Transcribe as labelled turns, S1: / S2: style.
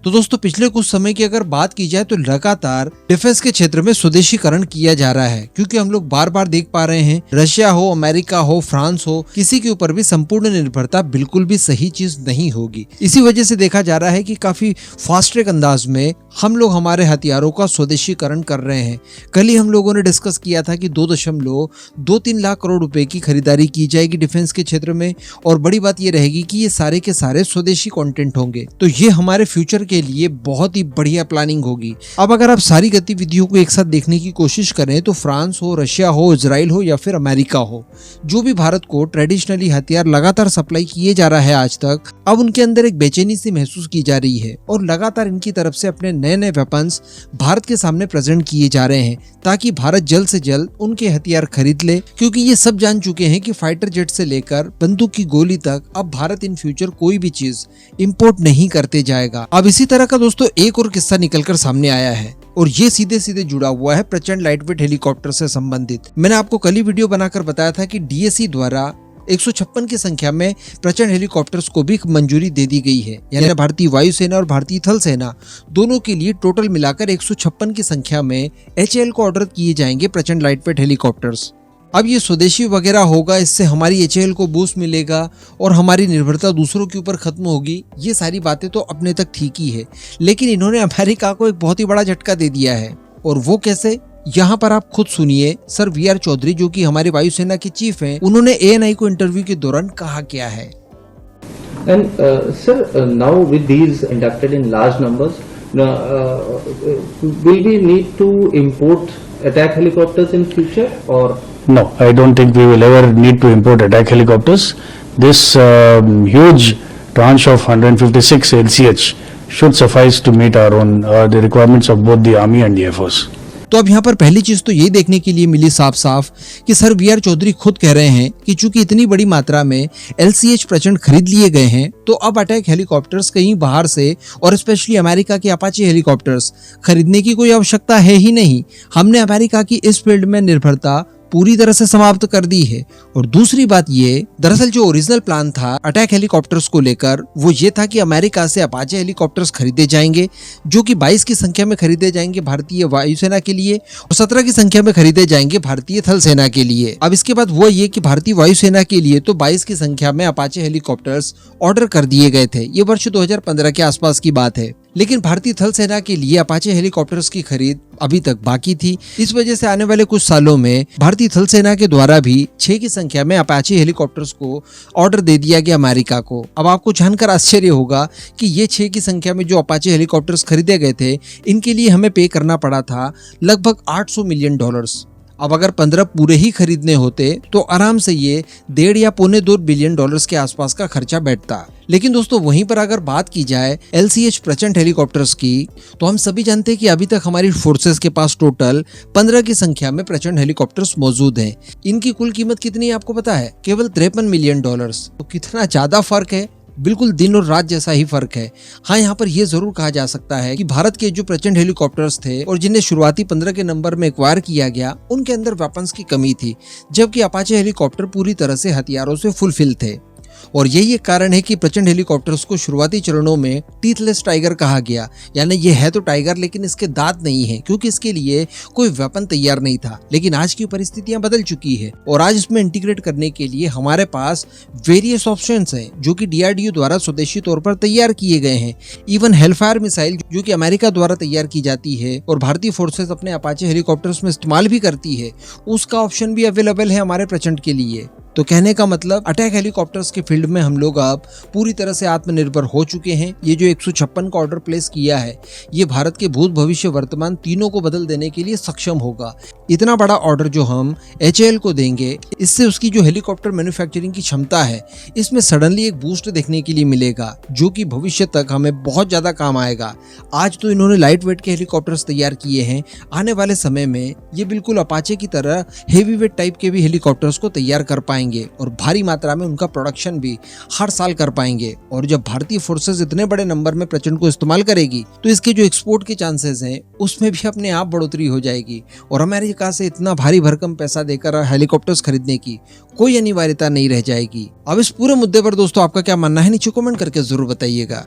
S1: तो दोस्तों पिछले कुछ समय की अगर बात की जाए तो लगातार डिफेंस के क्षेत्र में स्वदेशीकरण किया जा रहा है, क्योंकि हम लोग बार बार देख पा रहे हैं रशिया हो, अमेरिका हो, फ्रांस हो, किसी के ऊपर भी संपूर्ण निर्भरता बिल्कुल भी सही चीज नहीं होगी। इसी वजह से देखा जा रहा है कि काफी फास्ट ट्रैक अंदाज में हम लोग हमारे हथियारों का स्वदेशीकरण कर रहे हैं। कल ही हम लोगों ने डिस्कस किया था कि 2.23 लाख करोड़ रुपए की खरीदारी की जाएगी डिफेंस के क्षेत्र में, और बड़ी बात ये रहेगी कि ये सारे के सारे स्वदेशी कंटेंट होंगे। तो ये हमारे फ्यूचर के लिए बहुत ही बढ़िया प्लानिंग होगी। अब अगर आप सारी गतिविधियों को एक साथ देखने की कोशिश करें तो फ्रांस हो, रशिया हो, इजराइल हो या फिर अमेरिका हो, जो भी भारत को ट्रेडिशनली हथियार लगातार सप्लाई किए जा रहा है आज तक, अब उनके अंदर एक बेचैनी सी महसूस की जा रही है और लगातार इनकी तरफ से अपने नए नए वेपन्स भारत के सामने प्रेजेंट किए जा रहे हैं, ताकि भारत जल्द से जल्द उनके हथियार खरीद ले। क्योंकि ये सब जान चुके हैं कि फाइटर जेट से लेकर बंदूक की गोली तक अब भारत इन फ्यूचर कोई भी चीज इंपोर्ट नहीं करते जाएगा। अब इसी तरह का दोस्तों एक और किस्सा निकलकर सामने आया है, और ये सीधे सीधे जुड़ा हुआ है प्रचंड लाइटवेट हेलीकॉप्टर से संबंधित। मैंने आपको कल ही वीडियो बनाकर बताया था कि डीएसी द्वारा 156 की संख्या में प्रचंड हेलीकॉप्टर्स को भी मंजूरी दे दी गई है, यानी भारतीय वायुसेना और भारतीय थल सेना दोनों के लिए टोटल मिलाकर 156 की संख्या में एचएएल को ऑर्डर किए जाएंगे प्रचंड लाइटवेट हेलीकॉप्टर्स। अब ये स्वदेशी वगैरह होगा, इससे हमारी एचएएल को बूस्ट मिलेगा और हमारी निर्भरता दूसरों के ऊपर खत्म होगी। ये सारी बातें तो अपने तक ठीक ही है, लेकिन इन्होंने अमेरिका को एक बहुत ही बड़ा झटका दे दिया है। और वो कैसे, यहाँ पर आप खुद सुनिए। सर वीआर चौधरी, जो कि हमारे वायुसेना के चीफ हैं, उन्होंने एएनआई को इंटरव्यू के दौरान कहा क्या है।
S2: And sir, now with these inducted in large numbers, will we need to import attack helicopters in future or?
S3: No, I don't think we will ever need to import attack helicopters. This huge tranche of 156 LCH should suffice to meet our own the requirements of both the Army and the Air Force.
S1: तो अब यहाँ पर पहली चीज तो यही देखने के लिए मिली साफ साफ कि सर वीआर चौधरी खुद कह रहे हैं कि चूंकि इतनी बड़ी मात्रा में एलसीएच प्रचंड खरीद लिए गए हैं, तो अब अटैक हेलीकॉप्टर्स कहीं बाहर से और स्पेशली अमेरिका के अपाचे हेलीकॉप्टर्स खरीदने की कोई आवश्यकता है ही नहीं। हमने अमेरिका की इस फील्ड में निर्भरता पूरी तरह से समाप्त कर दी है। और दूसरी बात ये, दरअसल जो ओरिजिनल प्लान था अटैक हेलीकॉप्टर्स को लेकर, वो ये था कि अमेरिका से अपाचे हेलीकॉप्टर्स खरीदे जाएंगे, जो कि 22 की संख्या में खरीदे जाएंगे भारतीय वायुसेना के लिए और 17 की संख्या में खरीदे जाएंगे भारतीय थल सेना के लिए। अब इसके बाद वो ये कि भारतीय वायुसेना के लिए तो 22 की संख्या में अपाचे हेलीकॉप्टर्स ऑर्डर कर दिए गए थे। ये वर्ष 2015 के आसपास की बात है, लेकिन भारतीय थल सेना के लिए अपाचे हेलीकॉप्टर्स की खरीद अभी तक बाकी थी। इस वजह से आने वाले कुछ सालों में भारतीय थल सेना के द्वारा भी 6 की संख्या में अपाचे हेलीकॉप्टर्स को ऑर्डर दे दिया गया अमेरिका को। अब आपको जानकर आश्चर्य होगा कि ये 6 की संख्या में जो अपाचे हेलीकॉप्टर्स खरीदे गए थे, इनके लिए हमें पे करना पड़ा था लगभग $800 मिलियन। अब अगर 15 पूरे ही खरीदने होते तो आराम से ये 1.5 या $1.25 बिलियन के आसपास का खर्चा बैठता। लेकिन दोस्तों वहीं पर अगर बात की जाए एलसीएच प्रचंड हेलीकॉप्टर्स की, तो हम सभी जानते हैं कि अभी तक हमारी फोर्सेस के पास टोटल 15 की संख्या में प्रचंड हेलीकॉप्टर्स मौजूद हैं। इनकी कुल कीमत कितनी है आपको पता है? केवल $53 मिलियन। तो कितना ज्यादा फर्क है, बिल्कुल दिन और रात जैसा ही फर्क है। हाँ, यहाँ पर यह जरूर कहा जा सकता है कि भारत के जो प्रचंड हेलीकॉप्टर्स थे और जिन्हें शुरुआती 15 के नंबर में एक्वायर किया गया, उनके अंदर वेपन्स की कमी थी, जबकि अपाचे हेलीकॉप्टर पूरी तरह से हथियारों से फुलफिल थे। और यही एक कारण है कि प्रचंड हेलीकॉप्टर्स को शुरुआती चरणों में टीथलेस टाइगर कहा गया, यानी ये है तो टाइगर लेकिन इसके दांत नहीं है, क्योंकि इसके लिए कोई वेपन तैयार नहीं था। लेकिन आज की परिस्थितियां बदल चुकी है और आज इसमें इंटीग्रेट करने के लिए हमारे पास वेरियस ऑप्शंस हैं, जो कि डीआरडीओ द्वारा स्वदेशी तौर पर तैयार किए गए हैं। इवन हेलफायर मिसाइल, जो कि अमेरिका द्वारा तैयार की जाती है और भारतीय फोर्सेस अपने अपाचे हेलीकॉप्टर्स में इस्तेमाल भी करती है, उसका ऑप्शन भी अवेलेबल है हमारे प्रचंड के लिए। तो कहने का मतलब अटैक हेलीकॉप्टर्स के फील्ड में हम लोग अब पूरी तरह से आत्मनिर्भर हो चुके हैं। ये जो 156 का ऑर्डर प्लेस किया है, ये भारत के भूत भविष्य वर्तमान तीनों को बदल देने के लिए सक्षम होगा। इतना बड़ा ऑर्डर जो हम एचएएल को देंगे, इससे उसकी जो हेलीकॉप्टर मैन्युफैक्चरिंग की क्षमता है, इसमें सडनली एक बूस्ट देखने के लिए मिलेगा, जो कि भविष्य तक हमें बहुत ज्यादा काम आएगा। आज तो इन्होंने लाइट वेट के हेलीकॉप्टर्स तैयार किए हैं, आने वाले समय में ये बिल्कुल अपाचे की तरह हेवी वेट टाइप के भी हेलीकॉप्टर्स को तैयार कर पाएंगे और भारी मात्रा में उनका प्रोडक्शन भी हर साल कर पाएंगे। और जब भारतीय फोर्सेस इतने बड़े नंबर में प्रचंड को इस्तेमाल करेगी, तो इसके जो एक्सपोर्ट के चांसेस हैं, उसमें भी अपने आप बढ़ोतरी हो जाएगी। और अमेरिका से इतना भारी भरकम पैसा देकर हेलीकॉप्टर्स खरीदने की कोई अनिवार्यता नहीं रह जाएगी। अब इस पूरे मुद्दे पर दोस्तों आपका क्या मानना है, नीचे कमेंट करके जरूर बताइएगा।